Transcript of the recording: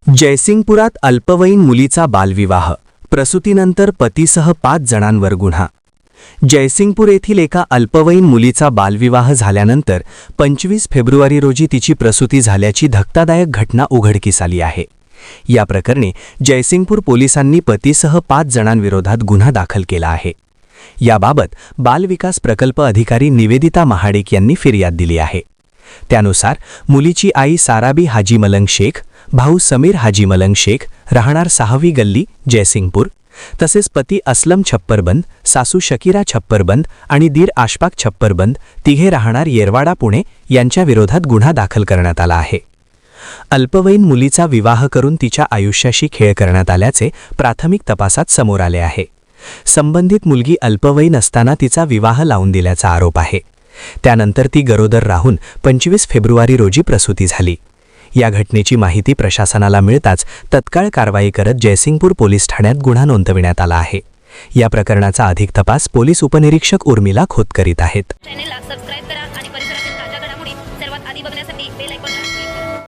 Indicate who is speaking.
Speaker 1: जयसिंगपुरात अल्पवयीन मुलीचा बालविवाह, प्रसूतीनंतर पतीसह 5 जणांवर गुन्हा। जयसिंगपूर येथील एका अल्पवयीन मुलीचा बालविवाह झाल्यानंतर 25 फेब्रुवारी रोजी तिची प्रसूती झाल्याची धक्कादायक घटना उघडकीस आली आहे। या प्रकरणी जयसिंगपूर पोलिसांनी पतीसह 5 जणांविरोधात गुन्हा दाखल केला आहे। याबाबत बालविकास प्रकल्प अधिकारी निवेदिता महाडिक यांनी फिर्याद दिली आहे। त्यानुसार मुलीची आई साराबी हाजी मलंग शेख, भाऊ समीर हाजी मलंग शेख, राहणार 6वी गल्ली जयसिंगपूर, तसेच पती असलम छप्परबंद, सासू शकीरा छप्परबंद आणि दीर आशफाक छप्परबंद तिघे राहणार येरवाडा पुणे यांच्या विरोधात गुन्हा दाखल करण्यात आला आहे। अल्पवयीन मुलीचा विवाह करून तिच्या आयुष्याशी खेळ करण्यात आल्याचे प्राथमिक तपासात समोर आले आहे। संबंधित मुलगी अल्पवयीन असताना तिचा विवाह लावून दिल्याचा आरोप आहे। त्यानंतर ती गरोदर राहून 25 फेब्रुवारी रोजी प्रसूती झाली। या घटनेची माहिती प्रशासनाला मिळताच तत्काळ कारवाई करत जयसिंगपूर पोलीस ठाण्यात गुन्हा नोंदविण्यात आला आहे। या प्रकरणाचा अधिक तपास पोलीस उपनिरीक्षक उर्मिला खोत करीत आहेत।
Speaker 2: चॅनलला सबस्क्राइब करा आणि परिसरातील ताज्या घडामोडी सर्वात आधी बघण्यासाठी बेल आयकॉन